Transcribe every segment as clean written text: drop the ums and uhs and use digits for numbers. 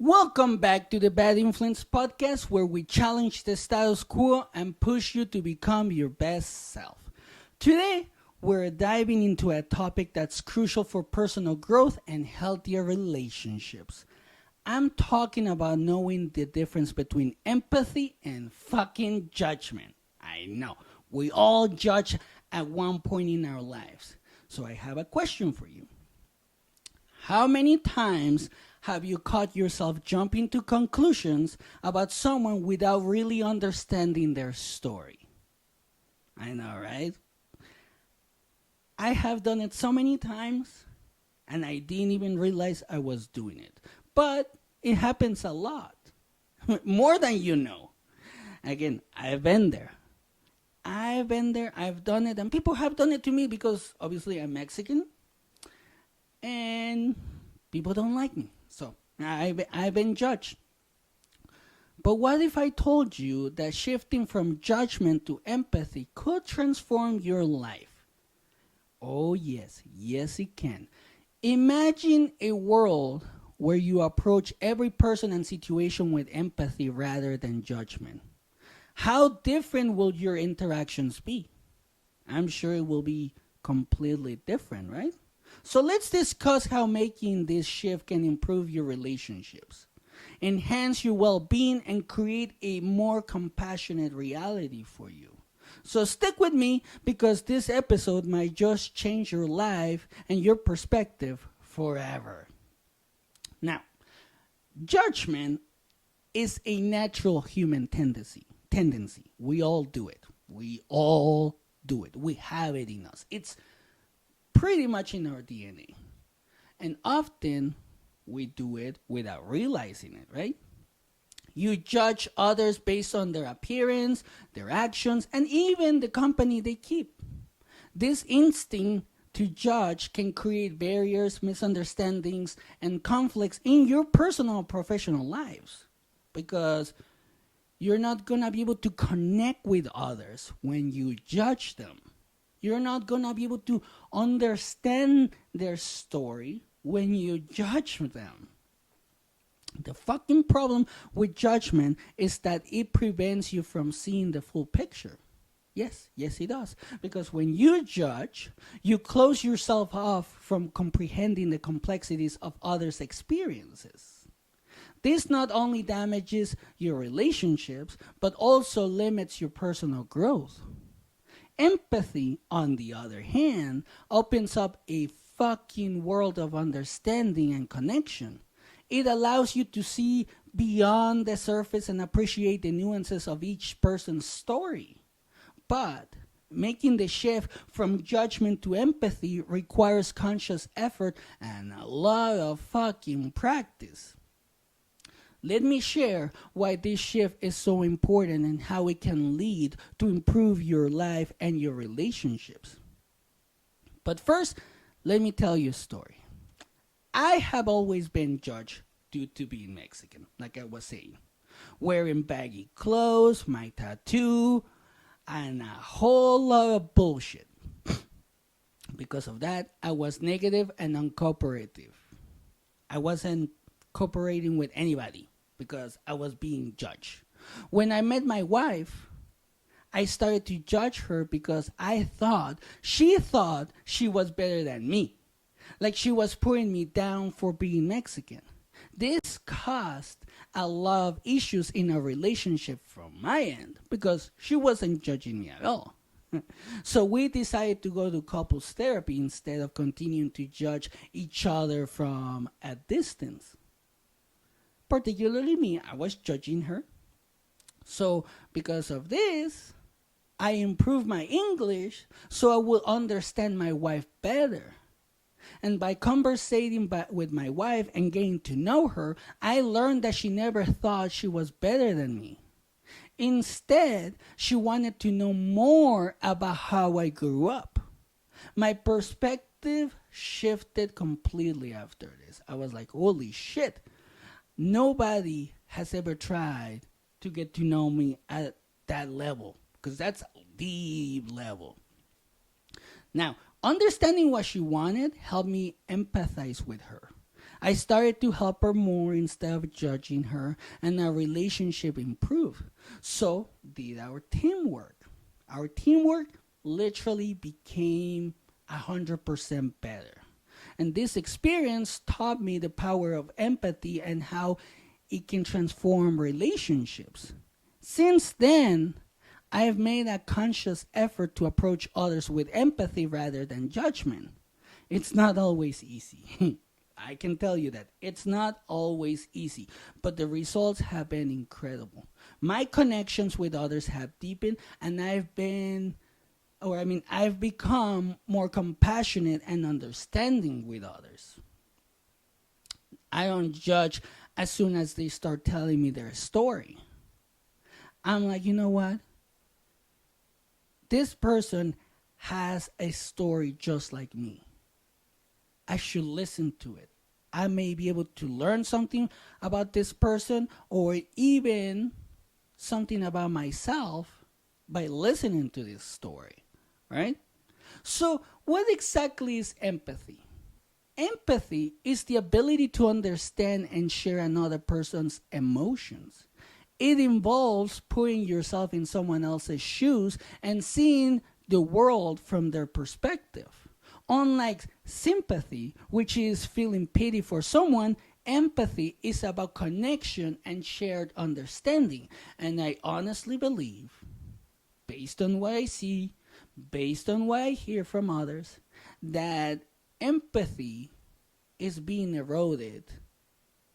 Welcome back to the Bad Influence Podcast, where we challenge the status quo and push you to become your best self. Today, we're diving into a topic that's crucial for personal growth and healthier relationships. I'm talking about knowing the difference between empathy and fucking judgment. I know, we all judge at one point in our lives. So I have a question for you. How many times have you caught yourself jumping to conclusions about someone without really understanding their story? I know, right? I have done it so many times, and I didn't even realize I was doing it. But it happens a lot, more than you know. Again, I've been there. I've done it, and people have done it to me because obviously I'm Mexican, and people don't like me. So I've been judged. But what if I told you that shifting from judgment to empathy could transform your life? Oh yes, yes it can. Imagine a world where you approach every person and situation with empathy rather than judgment. How different will your interactions be? I'm sure it will be completely different, right? So let's discuss how making this shift can improve your relationships, enhance your well-being, and create a more compassionate reality for you. So stick with me because this episode might just change your life and your perspective forever. Now, judgment is a natural human tendency. We all do it. We have it in us. It's pretty much in our DNA. And often we do it without realizing it, right? You judge others based on their appearance, their actions, and even the company they keep. This instinct to judge can create barriers, misunderstandings, and conflicts in your personal and professional lives because you're not going to be able to connect with others when you judge them. You're not going to be able to understand their story when you judge them. The fucking problem with judgment is that it prevents you from seeing the full picture. Yes, it does. Because when you judge, you close yourself off from comprehending the complexities of others' experiences. This not only damages your relationships, but also limits your personal growth. Empathy, on the other hand, opens up a fucking world of understanding and connection. It allows you to see beyond the surface and appreciate the nuances of each person's story. But making the shift from judgment to empathy requires conscious effort and a lot of fucking practice. Let me share why this shift is so important and how it can lead to improve your life and your relationships. But first, let me tell you a story. I have always been judged due to being Mexican, like I was saying. Wearing baggy clothes, my tattoo, and a whole lot of bullshit. Because of that, I was negative and uncooperative. I wasn't cooperating with anybody because I was being judged. When I met my wife, I started to judge her because she thought she was better than me. Like she was putting me down for being Mexican. This caused a lot of issues in our relationship from my end because she wasn't judging me at all. So we decided to go to couples therapy instead of continuing to judge each other from a distance. Particularly me, I was judging her. So because of this, I improved my English so I would understand my wife better. And by conversating with my wife and getting to know her, I learned that she never thought she was better than me. Instead, she wanted to know more about how I grew up. My perspective shifted completely after this. I was like, holy shit. Nobody has ever tried to get to know me at that level, because that's the level. Now, understanding what she wanted helped me empathize with her. I started to help her more instead of judging her, and our relationship improved. So did our teamwork. Our teamwork literally became 100% better. And this experience taught me the power of empathy and how it can transform relationships. Since then, I have made a conscious effort to approach others with empathy rather than judgment. It's not always easy. I can tell you that. It's not always easy, but the results have been incredible. My connections with others have deepened, and I've become more compassionate and understanding with others. I don't judge as soon as they start telling me their story. I'm like, you know what? This person has a story just like me. I should listen to it. I may be able to learn something about this person or even something about myself by listening to this story, right? So, what exactly is empathy? Empathy is the ability to understand and share another person's emotions. It involves putting yourself in someone else's shoes and seeing the world from their perspective. Unlike sympathy, which is feeling pity for someone, empathy is about connection and shared understanding. And I honestly believe, based on what I see, based on what I hear from others, that empathy is being eroded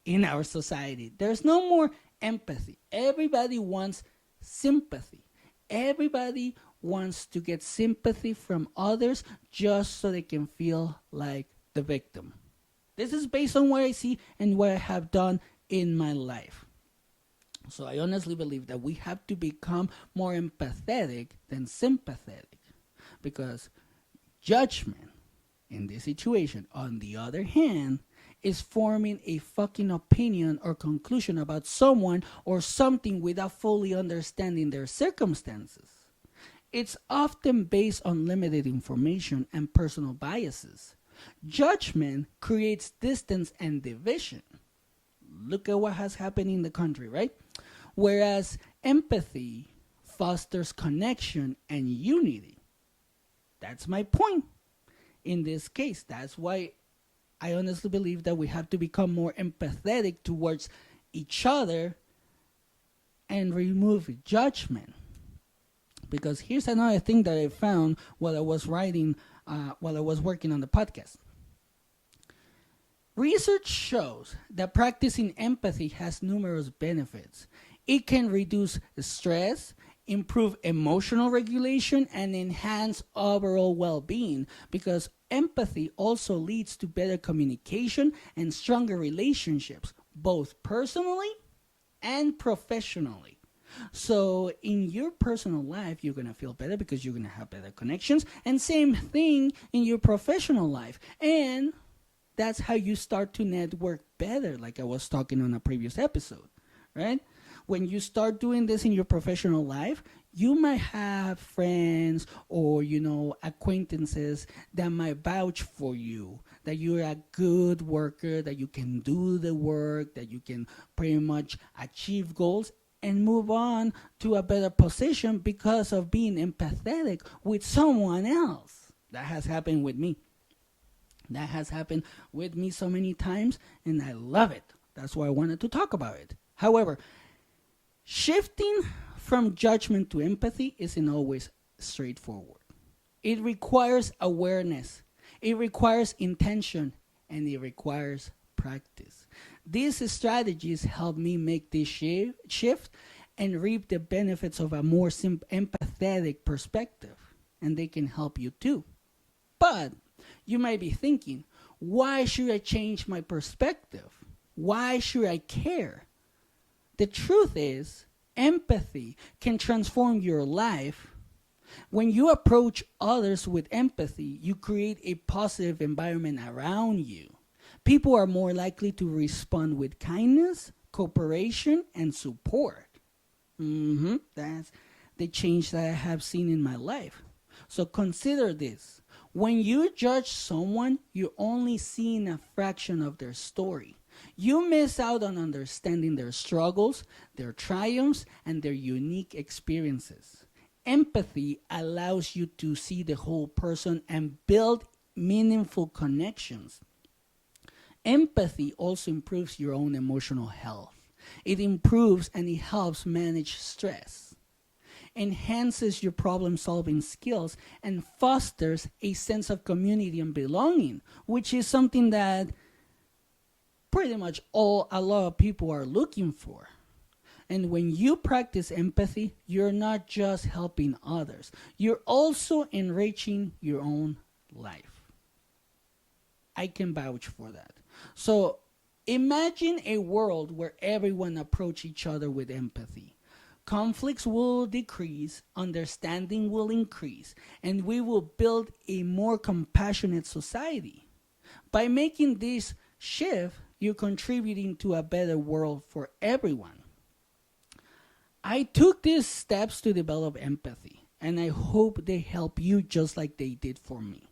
in our society. There's no more empathy. Everybody wants sympathy. Everybody wants to get sympathy from others just so they can feel like the victim. This is based on what I see and what I have done in my life. So I honestly believe that we have to become more empathetic than sympathetic, because judgment in this situation, on the other hand, is forming a fucking opinion or conclusion about someone or something without fully understanding their circumstances. It's often based on limited information and personal biases. Judgment creates distance and division. Look at what has happened in the country, right? Whereas empathy fosters connection and unity. That's my point in this case. That's why I honestly believe that we have to become more empathetic towards each other and remove judgment. Because here's another thing that I found while I was working on the podcast. Research shows that practicing empathy has numerous benefits. It can reduce stress, improve emotional regulation, and enhance overall well-being, because empathy also leads to better communication and stronger relationships, both personally and professionally. So in your personal life, you're going to feel better because you're going to have better connections, and same thing in your professional life. And that's how you start to network better, like I was talking on a previous episode, right? When you start doing this in your professional life, you might have friends or, acquaintances that might vouch for you, that you're a good worker, that you can do the work, that you can pretty much achieve goals and move on to a better position because of being empathetic with someone else. That has happened with me. That has happened with me so many times, and I love it. That's why I wanted to talk about it. However, shifting from judgment to empathy isn't always straightforward. It requires awareness, it requires intention, and it requires practice. These strategies help me make this shift and reap the benefits of a more empathetic perspective, and they can help you too. But you might be thinking, why should I change my perspective? Why should I care? The truth is, empathy can transform your life. When you approach others with empathy, you create a positive environment around you. People are more likely to respond with kindness, cooperation, and support. That's the change that I have seen in my life. So consider this. When you judge someone, you're only seeing a fraction of their story. You miss out on understanding their struggles, their triumphs, and their unique experiences. Empathy allows you to see the whole person and build meaningful connections. Empathy also improves your own emotional health. It improves and it helps manage stress, enhances your problem solving skills, and fosters a sense of community and belonging, which is something that pretty much a lot of people are looking for. And when you practice empathy, you're not just helping others, you're also enriching your own life. I can vouch for that. So imagine a world where everyone approach each other with empathy. Conflicts will decrease, understanding will increase, and we will build a more compassionate society. By making this shift, you're contributing to a better world for everyone. I took these steps to develop empathy, and I hope they help you just like they did for me.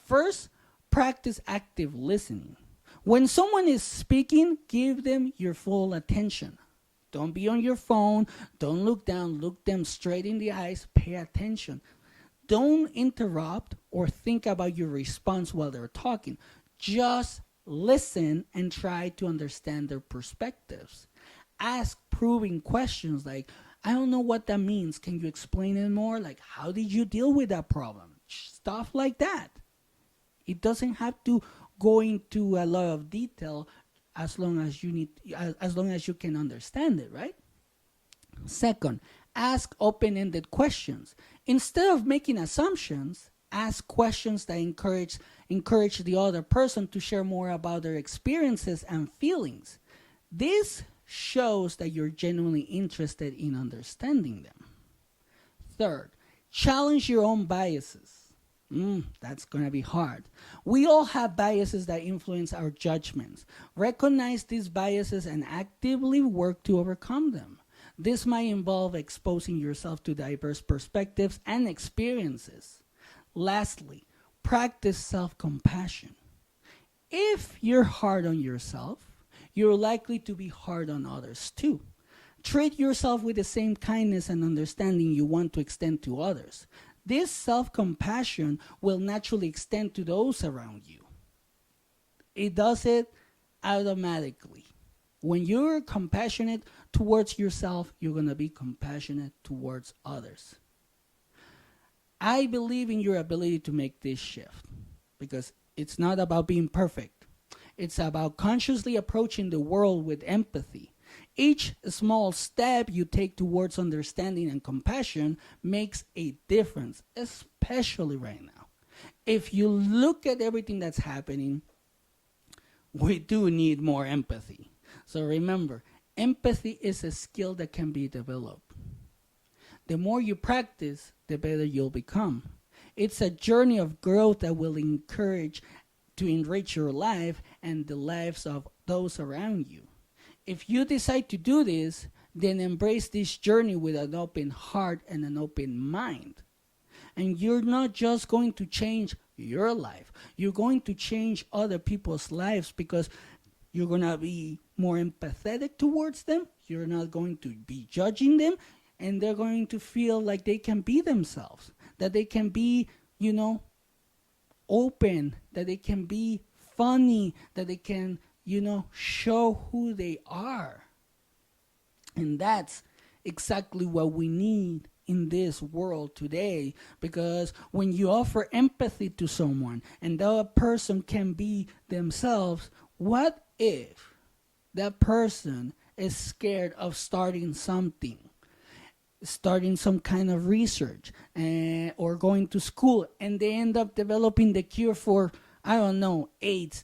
First, practice active listening. When someone is speaking, give them your full attention. Don't be on your phone. Don't look down. Look them straight in the eyes. Pay attention. Don't interrupt or think about your response while they're talking. Just listen and try to understand their perspectives. Ask probing questions like, I don't know what that means. Can you explain it more? Like, how did you deal with that problem? Stuff like that. It doesn't have to go into a lot of detail as long as you can understand it, right? Second, ask open-ended questions. Instead of making assumptions, ask questions that encourage the other person to share more about their experiences and feelings. This shows that you're genuinely interested in understanding them. Third, challenge your own biases. That's going to be hard. We all have biases that influence our judgments. Recognize these biases and actively work to overcome them. This might involve exposing yourself to diverse perspectives and experiences. Lastly, practice self-compassion. If you're hard on yourself, you're likely to be hard on others too. Treat yourself with the same kindness and understanding you want to extend to others. This self-compassion will naturally extend to those around you. It does it automatically. When you're compassionate towards yourself, you're going to be compassionate towards others. I believe in your ability to make this shift because it's not about being perfect. It's about consciously approaching the world with empathy. Each small step you take towards understanding and compassion makes a difference, especially right now. If you look at everything that's happening, we do need more empathy. So remember, empathy is a skill that can be developed. The more you practice, the better you'll become. It's a journey of growth that will encourage to enrich your life and the lives of those around you. If you decide to do this, then embrace this journey with an open heart and an open mind. And you're not just going to change your life. You're going to change other people's lives because you're going to be more empathetic towards them. You're not going to be judging them. And they're going to feel like they can be themselves. That they can be, open. That they can be funny. That they can show who they are. And that's exactly what we need in this world today, because when you offer empathy to someone and that person can be themselves, what if that person is scared of starting some kind of research or going to school, and they end up developing the cure for, AIDS,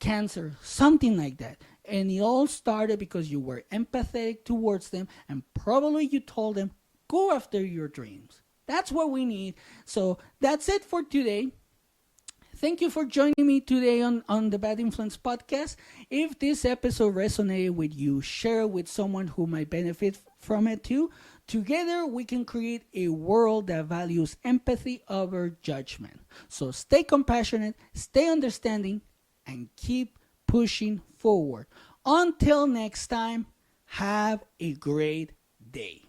cancer, something like that. And it all started because you were empathetic towards them and probably you told them, go after your dreams. That's what we need. So that's it for today. Thank you for joining me today on the Bad Influence podcast. If this episode resonated with you, share it with someone who might benefit from it too. Together, we can create a world that values empathy over judgment. So stay compassionate, stay understanding, and keep pushing forward. Until next time, have a great day.